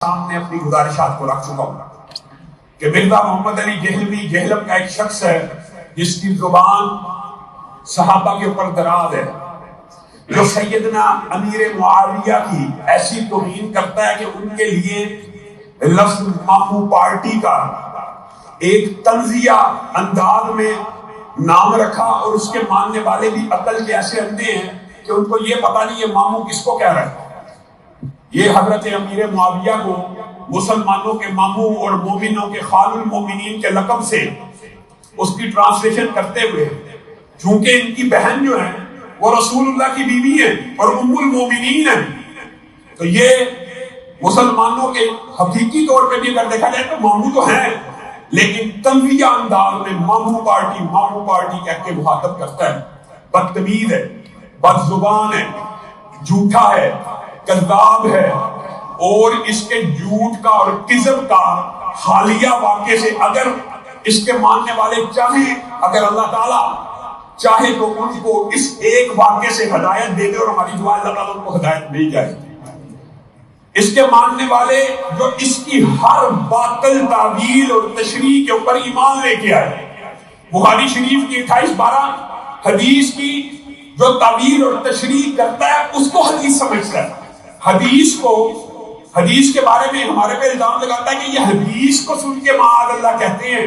سامنے اپنی گزارشات کو رکھ چکا ہوں کہ مرزا محمد علی دہلوی جہلم کا ایک شخص ہے جس کی زبان صحابہ کے اوپر دراز ہے، جو سیدنا امیر معاویہ کی ایسی توہین کرتا ہے کہ ان کے لیے لفظ مامو پارٹی کا ایک طنزیہ انداز میں نام رکھا، اور اس کے ماننے والے بھی عقل کے ایسے اندھے ہیں کہ ان کو یہ پتہ نہیں یہ مامو کس کو کہہ رہا ہے۔ یہ حضرت امیر معاویہ کو مسلمانوں کے مامو اور مومنوں کے خال المومنین کے لقب سے اس کی ٹرانسلیشن کرتے ہوئے، چونکہ ان کی بہن جو ہے وہ رسول اللہ کی بیوی ہے اور ام المومنین ہے، تو یہ مسلمانوں کے حقیقی طور پہ بھی اگر دیکھا جائے تو مامو تو ہیں، لیکن تنزیہ انداز میں مامو پارٹی کہہ کے مخاطب کرتا ہے۔ بدتمیز ہے، بد زبان ہے، جھوٹا ہے، کذاب ہے، اور اس کے جھوٹ کا اور کذب کا حالیہ واقعے سے اگر اس کے ماننے والے چاہیں، اگر اللہ تعالیٰ چاہے تو ان کو اس ایک واقعے سے ہدایت دے دے، اور ہماری دعا اللہ تعالیٰ ان کو ہدایت مل جائے۔ اس کے ماننے والے جو اس کی ہر باطل تعویل اور تشریح کے اوپر ایمان لے کے آئے، بخاری شریف کی 28-12 حدیث کی جو تعویل اور تشریح کرتا ہے اس کو حدیث سمجھتا ہے، حدیث کے بارے میں ہمارے پہ الزام لگاتا ہے کہ یہ حدیث کو سن کے معاذ اللہ کہتے ہیں۔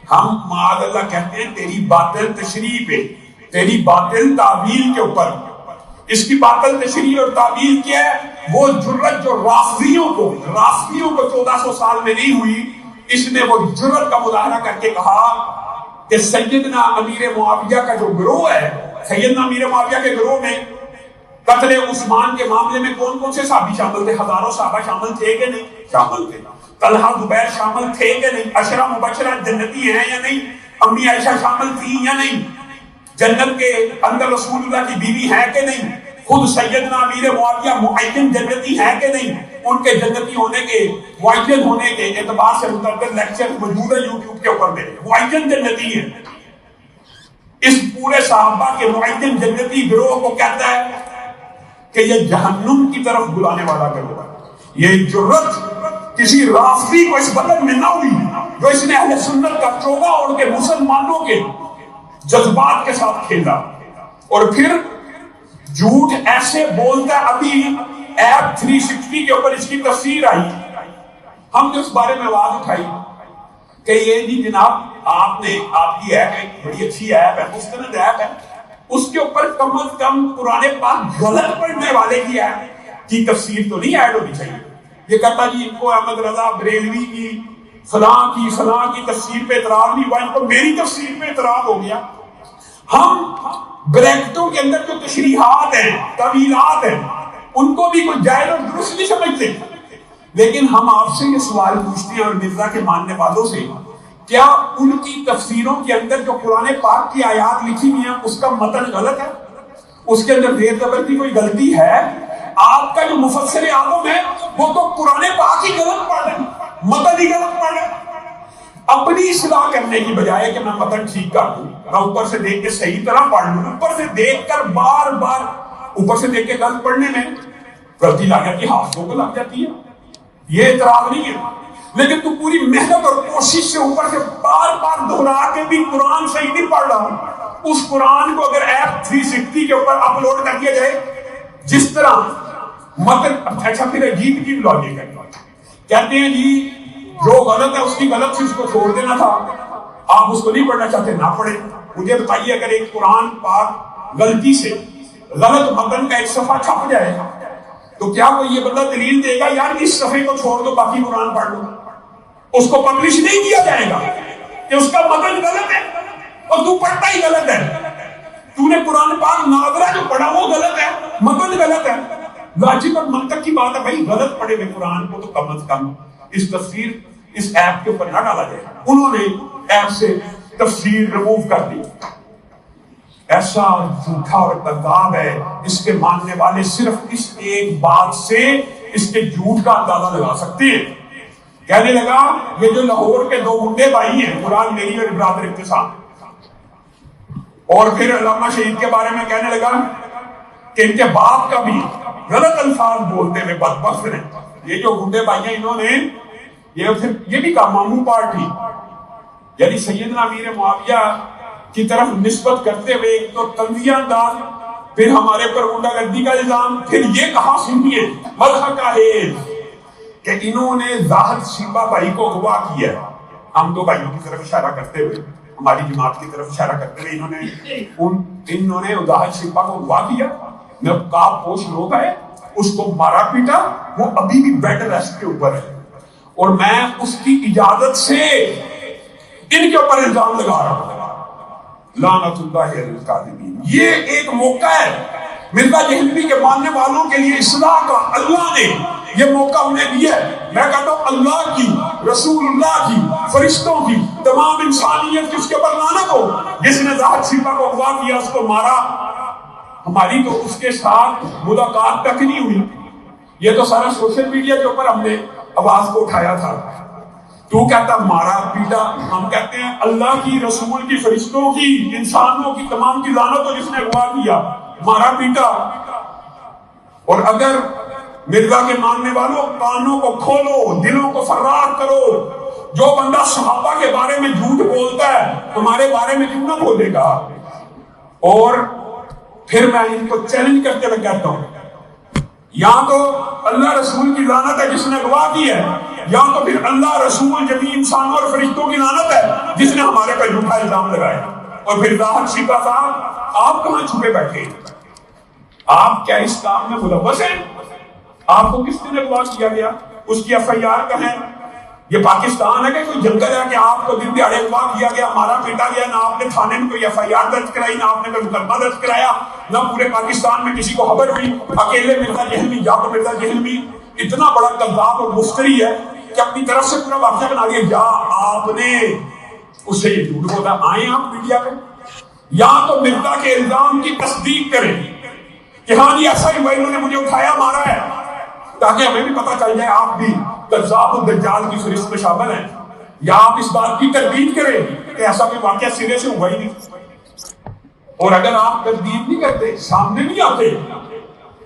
ہم معاذ اللہ کہتے ہیں تیری باطل تشریح پہ، تیری باطل تعویل کے اوپر۔ اس کی باطل تشریح اور تعویل کیا ہے؟ وہ جرت جو رافضیوں کو 1400 سال میں نہیں ہوئی، اس نے وہ جرت کا مظاہرہ کر کے کہا کہ سیدنا امیر معاویہ کا جو گروہ ہے، سیدنا امیر معاویہ کے گروہ میں قتل عثمان کے معاملے میں کون کون سے صحابی شامل تھے؟ ہزاروں صحابہ شامل تھے کہ نہیں؟ شامل تھے۔ طلحہ زبیر شامل تھے کہ نہیں؟ عشرہ مبشرہ جنتی ہیں یا نہیں؟ امی عائشہ شامل تھی یا نہیں؟ جنت کے اندر رسول اللہ کی بیوی ہے کہ نہیں؟ خود سیدنا امیر معاویہ معین جنتی ہے کہ نہیں؟ ان کے جنتی ہونے کے، معین ہونے کے اعتبار سے متعدد لیکچر موجود ہیں یوٹیوب کے اوپر میں، معین جنتی ہیں۔ اس پورے صحابہ کے معین جنتی گروہ کو کہتا ہے کہ یہ جہنم کی طرف بلانے والا گروہ ہے۔ یہ جرت کسی رافضی کو اس بدن میں نہ ہوئی جو اس نے اہل سنت کا چوگا اوڑھ کے مسلمانوں کے جذبات کے ساتھ کھیلا، اور پھر جھوٹ ایسے بولتا ہے۔ ابھی ایپ 360 کے اوپر اس کی تفسیر آئی، ہم نے اس بارے میں آواز اٹھائی کہ یہ جی جناب آپ کی ایپ ہے، بڑی اچھی ایپ ہے، مستند ایپ ہے، اس کے اوپر کم از کم قرآن پاک غلط پڑھنے والے کی تفسیر تو نہیں ایڈ ہونی چاہیے۔ یہ کہتا جی ان کو احمد رضا بریلوی کی فلاں کی تفسیر پہ اعتراض نہیں ہوا، ان کو میری تفسیر پہ اعتراض ہو گیا۔ ہم بریکٹوں کے اندر جو تشریحات ہیں، تعویلات ہیں، ان کو بھی کوئی جائز اور درست نہیں سمجھتے، لیکن ہم آپ سے یہ سوال پوچھتے ہیں اور مرزا کے ماننے والوں سے، کیا ان کی تفسیروں کے اندر جو قرآن پاک کی آیات لکھی ہوئی ہیں اس کا متن غلط ہے؟ اس کے اندر زیر زبر کی کوئی غلطی ہے؟ آپ کا جو مفسر اعظم ہے وہ تو قرآن پاک ہی غلط پڑھ رہے ہیں، متن ہی غلط پڑھ رہے ہیں۔ اپنی اصلاح کرنے کی بجائے کہ میں متن ٹھیک کر دوں، میں اوپر سے دیکھ کے صحیح طرح پڑھ لوں، اوپر سے دیکھ کر بار بار اوپر سے دیکھ کے غلط پڑھنے میں غلطی لگ جاتی ہے، حافظوں کو لگ جاتی ہے، یہ اعتراض نہیں ہے۔ لیکن تو پوری محنت اور کوشش سے اوپر سے بار بار دہرا کے بھی قرآن صحیح نہیں پڑھ رہا، اس قرآن کو اگر ایپ 360 کے اوپر اپلوڈ کر دیا جائے جس طرح متن، اچھا پھر عجیب لاجک ہے، کہتے ہیں جی جو غلط ہے اس کی غلط سے اس کو چھوڑ دینا تھا، آپ اس کو نہیں پڑھنا چاہتے نہ پڑھیں۔ مجھے بتائیے اگر ایک قرآن پاک غلطی سے غلط متن کا ایک صفحہ چھپ جائے تو کیا کوئی یہ بندہ دلیل دے گا یار اس صفحے کو چھوڑ دو باقی قرآن پڑھ لو؟ اس کو پبلش نہیں کیا جائے گا کہ اس کا متن غلط ہے اور تو پڑھتا ہی غلط ہے، تو نے قرآن پاک ناظرہ جو پڑھا وہ غلط ہے، متن غلط ہے۔ لاجک اور منطق کی بات ہے بھائی، غلط پڑھے ہوئے قرآن کو تو کم از کم اس تفسیر اس ایپ کے اوپر نہ ڈالا جائے۔ انہوں نے ایپ سے تفسیر ریموو کر دی۔ ایسا جھوٹا اور کذاب ہے، اس کے ماننے والے صرف اس ایک بات سے اس کے جھوٹ کا اندازہ لگا سکتے ہیں۔ کہنے لگا یہ جو لاہور کے دو منڈے بھائی ہیں، قرآن میری اور برادر اقتصاد، اور پھر علامہ شہید کے بارے میں کہنے لگا کہ ان کے باپ کا بھی غلط الفاظ بولتے ہوئے بدبخت ہیں، یہ جو گنڈے بھائی ہیں انہوں نے یہ بھی کہا ماموں پارٹی یعنی سیدنا امیر معاویہ کی طرف نسبت کرتے ہوئے ایک تو تنزیہ انداز، پھر ہمارے پر غنڈہ گردی کا الزام، پھر یہ کہا سنیے مدح کا حیض کہ انہوں نے زاہد شیبہ بھائی کو اغوا کیا ہے۔ ہم دو بھائیوں کی طرف اشارہ کرتے ہوئے، ہماری جماعت کی طرف اشارہ کرتے ہوئے انہوں نے زاہد شیبہ کو اغوا کیا، نقاب پوش لوگ آئے، اس کو مارا پیٹا، وہ ابھی بھی بیڈ ریسٹ کے اوپر ہے، اور میں اس کی اجازت سے ان کے اوپر الزام لگا رہا ہوں۔ لعنت اللہ علی الکاذبین۔ یہ ایک موقع ہے مرزا دہلوی کے ماننے والوں کے لیے اصلاح کا، اللہ نے یہ موقع انہیں دیا ہے۔ میں کہتا ہوں اللہ کی، رسول اللہ کی، فرشتوں کی، تمام انسانیت کی اس کے اوپر لعنت ہو جس نے زاہد شیبہ کو اغوا کیا، اس کو مارا۔ ہماری تو اس کے ساتھ ملاقات تک نہیں ہوئی، یہ تو سارا سوشل میڈیا کے اوپر ہم نے آواز کو اٹھایا تھا۔ تو کہتا مارا پیٹا، ہم کہتے ہیں اللہ کی، رسول کی، فرشتوں کی، انسانوں کی تمام کی لعنت ہو جس نے اغوا کیا، مارا پیٹا۔ اور اگر مرزا کے ماننے والوں کانوں کو کھولو، دلوں کو فرار کرو، جو بندہ صحابہ کے بارے میں جھوٹ بولتا ہے تمہارے بارے میں کیوں نہ بولے گا؟ اور پھر میں ان کو چیلنج کرتے ہوئے کہتا ہوں یا تو اللہ رسول کی لعنت ہے جس نے اغوا کی ہے، یا تو پھر اللہ رسول جمیع انسانوں اور فرشتوں کی لعنت ہے جس نے ہمارے پر جھوٹا الزام لگایا۔ اور پھر زاہد شیبہ صاحب آپ کہاں چھپے بیٹھے؟ آپ کیا اس کام میں ملوث ہیں؟ آپ کو کس نے اغوا کیا گیا؟ اس کی ایف آئی آر کہیں؟ یہ پاکستان ہے کہ کوئی جنگل ہے کہ آپ کو دن دیہڑے اغوا کیا گیا، مارا پیٹا گیا، نہ آپ نے تھانے میں کوئی ایف آئی آر درج کرائی، نہ آپ نے کوئی مقدمہ درج کرایا، نہ پورے پاکستان میں کسی کو خبر ہوئی؟ اکیلے مرزا دہلوی، یا تو مرزا دہلوی اتنا بڑا کذاب اور مفتری ہے کہ اپنی طرف سے پورا واقعہ بنا لیا، یا آپ نے اس سے یہ جھوٹ بولا، آئیں آپ میڈیا پہ، یا تو مرزا کے الزام کی تصدیق کریں کہ ہاں جی ایسا ہی ہوا، انہوں نے مجھے اٹھایا مارا ہے، تاکہ ہمیں بھی پتہ چل جائے آپ بھی کذاب الدجال کی فہرست میں شامل ہیں، یا آپ اس بات کی تردید کریں کہ ایسا کوئی واقعہ سرے سے ہوا ہی نہیں۔ اور اگر آپ تردید نہیں کرتے، سامنے نہیں آتے،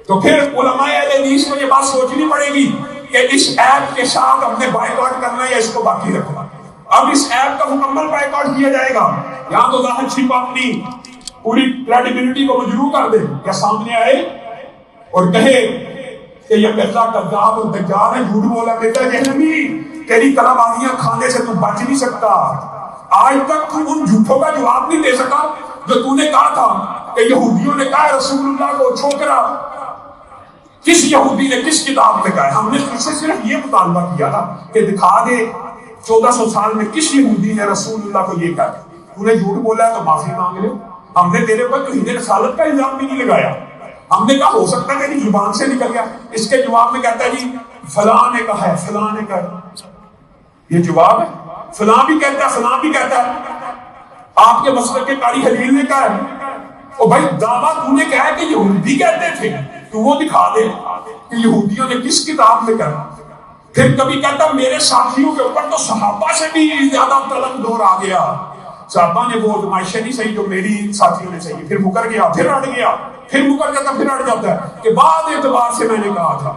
تو پھر علماء اہل حدیث کو یہ بات سوچنی پڑے گی کہ اس ایپ کے ساتھ ہم نے بائیکاٹ کرنا ہے یا اس کو باقی رکھنا۔ اب اس ایپ کا مکمل بائیکاٹ کیا جائے گا، یا تو زاہد شیبہ اپنی پوری کریڈیبلٹی کو مجروح کر دے یا سامنے آئے اور کہے کہ یہ مرزا کذاب الدجال ہے، جھوٹ بولا، مرزا دہلوی تیری کلام بازیاں کھانے سے تو بچ نہیں سکتا، آج تک تو ان جھوٹوں کا جواب نہیں دے سکا جو تو نے کہا تھا کہ یہودیوں نے کہا رسول اللہ کو چھوکرا۔ کس یہودی نے کس کتاب میں کہا ہے؟ ہم نے صرف یہ مطالبہ کیا تھا کہ دکھا دے 1400 سال میں کس یہودی نے رسول اللہ کو یہ کہا۔ تو نے جھوٹ بولا ہے تو معافی مانگ لے، ہم نے تیرے پر توہین رسالت کا الزام بھی نہیں لگایا، ہم نے کہا ہو سکتا ہے تیری زبان سے نکل گیا۔ اس کے جواب میں کہتا ہے جی فلاں نے کہا ہے، فلاں نے کہا، یہ جواب ہے، فلاں بھی کہتا ہے، فلاں بھی کہتا ہے، آپ کے مسلک کے قاری خلیل نے کہا ہے۔ اور بھائی دعویٰ تو نے کہا ہے کہ یہودی کہتے تھے، تو وہ دکھا دے کہ یہودیوں نے کس کتاب میں کہا۔ پھر کبھی کہتا میرے ساتھیوں کے اوپر تو صحابہ سے بھی زیادہ طلب دور آ گیا، صحابہ نے وہ نمائشیں نہیں صحیح جو میری ساتھیوں نے صحیح، پھر مکر گیا، پھر اڑ گیا، پھر مکر جاتا، پھر اڑ جاتا ہے کہ بعد اعتبار سے میں نے کہا تھا،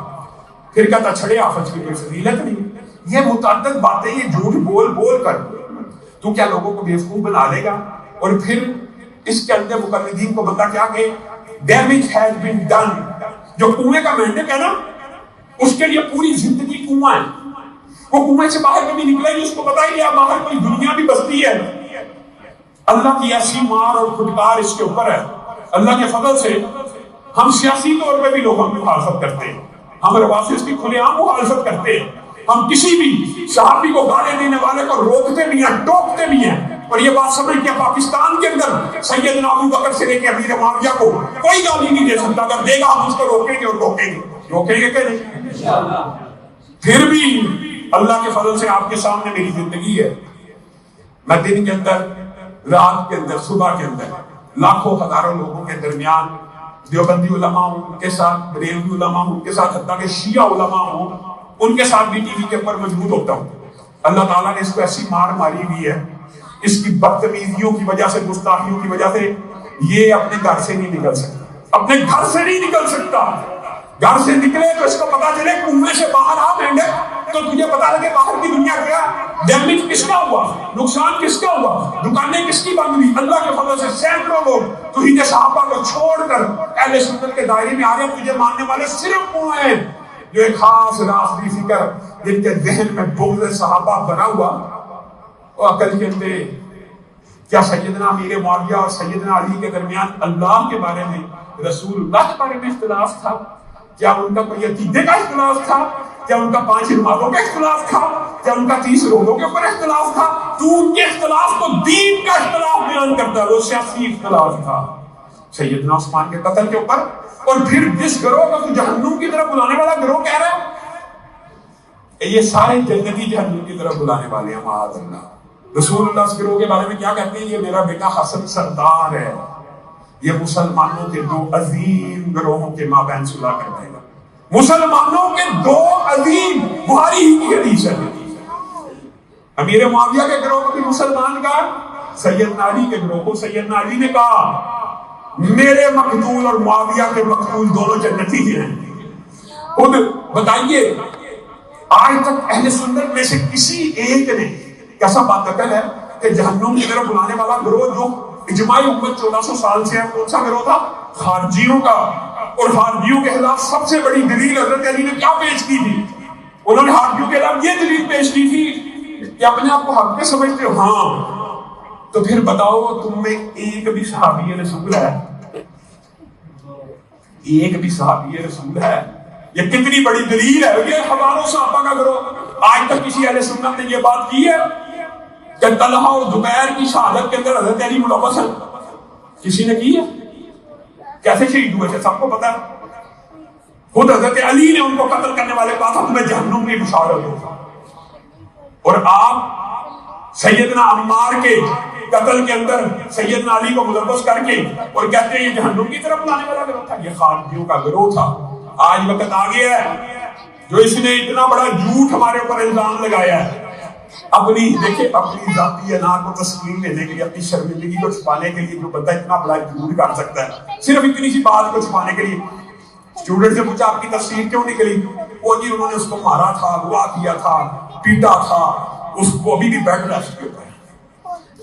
پھر کہتا چھڑے آفت کی کوئی فضیلت نہیں۔ یہ متعدد باتیں یہ جھوٹ بول بول کر تو کیا لوگوں کو بیوقوف بنا لے گا؟ اور پھر اس کے اندر مقلدین کو بندہ کیا کہ damage has been done، جو کنویں کا مینڈک ہے نا اس کے لیے پوری زندگی کنواں ہے، وہ کنویں سے باہر کبھی نکلے نہیں، اس کو پتا ہی نہیں باہر کوئی دنیا بھی بستی ہے۔ اللہ کی ایسی مار اور پھٹکار اس کے اوپر ہے۔ اللہ کے فضل سے ہم سیاسی طور پہ بھی لوگوں کی مخالفت کرتے ہیں، ہم روافض کی کھلے عام مخالفت کرتے ہیں، ہم کسی بھی صحابی کو گالی دینے والے کو روکتے بھی ہیں، ٹوکتے بھی ہیں۔ اور یہ بات سمجھ کہ پاکستان کے اندر سیدنا ابو بکر سے لے کے امیر معاویہ کو کوئی گالی نہیں دے سکتا، اگر دے گا ہم اس کو روکیں گے اور روکیں گے کہ نہیں؟ پھر بھی اللہ کے فضل سے آپ کے سامنے میری زندگی ہے، میں دن کے اندر، رات کے اندر، صبح کے اندر لاکھوں ہزاروں لوگوں کے درمیان دیوبندی علماء ہوں ان کے ساتھ، بریلوی علماء ہوں ان کے ساتھ، حتیٰ کہ شیعہ علماء ہوں ان کے ساتھ بھی ٹی وی کے اوپر موجود ہوتا ہوں۔ اللہ تعالیٰ نے اس کو ایسی مار ماری ہوئی ہے، اس کی بدتمیزیوں کی وجہ سے، گستاخیوں کی وجہ سے یہ اپنے گھر سے نہیں نکل سکتا، اپنے گھر سے نہیں نکل سکتا۔ گھر سے نکلے تو اس کو پتا چلے کنویں سے باہر آ مینڈے تو تجھے پتا لگے باہر کی دنیا کیا، ڈیمیج کس کا ہوا، نقصان کس کا ہوا، دکانیں کس کی بند ہوئی۔ اللہ کے فضل سے سینکڑوں لوگ توحید صحابہ کو چھوڑ کر اہل سنت کے دائرے میں آ گئے۔ تجھے ماننے والے صرف وہ ہیں جو ایک خاص راستی فکر، جن کے ذہن میں بغض صحابہ بنا ہوا، اور عقل کہتے کیا سیدنا امیر معاویہ اور سیدنا علی کے درمیان اللہ کے بارے میں، رسول اللہ کے بارے میں اختلاف تھا؟ کیا ان کا کوئی عقیدے کا اختلاف تھا؟ کیا ان کا 5 نمازوں کا اختلاف تھا؟ کیا ان کا 30 روزوں کے اوپر اختلاف تھا؟ تو ان کے اختلاف کو دین کا اختلاف بیان کرتا ہے، وہ سیاسی اختلاف تھا سیدنا عثمان کے قتل کے اوپر۔ اور پھر جس گروہ کا تو جہنم کی طرف بلانے والا گروہ کہہ رہا ہے یہ سارے جنتی جہنم کی طرف بلانے والے ہیں، معاذ اللہ۔ رسول اللہ اس گروہ کے بارے میں کیا کہتے ہیں؟ یہ میرا بیٹا حسن سردار ہے، یہ مسلمانوں کے 2 عظیم گروہوں کے مابین صلح کر دے گا۔ مسلمانوں کے 2 عظیم، بخاری ہی کی حدیث ہے۔ امیر معاویہ کے گروہ کو بھی مسلمان کا، سیدنا علی کے گروہ کو سیدنا علی نے کہا میرے مقتول اور معاویہ کے مقتول دونوں جنتی ہیں۔ خود بتائیے آج تک اہل سنت میں سے کسی ایک نے، کیسا بات عقل ہے کہ جہنم کی طرف بلانے والا گروہ جو اجماعی امت 1400 سال سے ہے، کون سا گروہ تھا؟ خارجیوں کا۔ اور خارجیوں کے خلاف سب سے بڑی دلیل حضرت علی نے کیا پیش کی تھی؟ انہوں نے خارجیوں کے خلاف یہ دلیل پیش کی تھی کہ اپنے آپ کو حق پہ سمجھتے ہو؟ ہاں، تو پھر بتاؤ تم میں ایک بھی صحابی رسول ہے؟ ایک بھی صحابی رسول ہے؟ یہ کتنی بڑی دلیل ہے۔ یہ ہزاروں صحابہ کا گروہ، آج تک کسی اہل سنت نے یہ بات کی ہے کہ طلحہ اور زبیر کی شہادت کے اندر حضرت علی ملوث ہے؟ کسی نے کی ہے؟ کیسے شہید ہوئے تھے سب کو پتا ہے۔ خود حضرت علی نے ان کو قتل کرنے والے کہا تھا تمہیں جہنم کی بشارت ہو، اور آپ سیدنا عمار کے قتل کے اندر سیدنا علی کو ملوث کر کے اور کہتے ہیں یہ جہنم کی طرف لانے والا گروہ تھا۔ یہ خارجیوں کا گروہ تھا۔ آج وقت آ گیا ہے جو اس نے اتنا بڑا جھوٹ ہمارے اوپر الزام لگایا ہے، اپنی دیکھیں اپنی ذاتی انا کو تسکین لینے کے لیے، اپنی شرمندگی کو چھپانے کے لیے جو بندہ اتنا بڑا جھوٹ کر سکتا ہے صرف اتنی سی بات کو چھپانے کے لیے۔ اسٹوڈنٹ سے پوچھا آپ کی تفسیر کیوں نکلی؟ وہ جی انہوں نے اس کو مارا تھا، اغوا کیا تھا، پیٹا تھا، اس کو ابھی بھی بیڈ ریسٹ کے اوپر ہے۔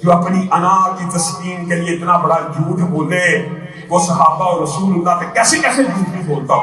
جو اپنی انا کی تسکین کے لیے اتنا بڑا جھوٹ بولے، وہ صحابہ اور رسول اللہ پہ کیسے کیسے جھوٹ نہیں بولتا۔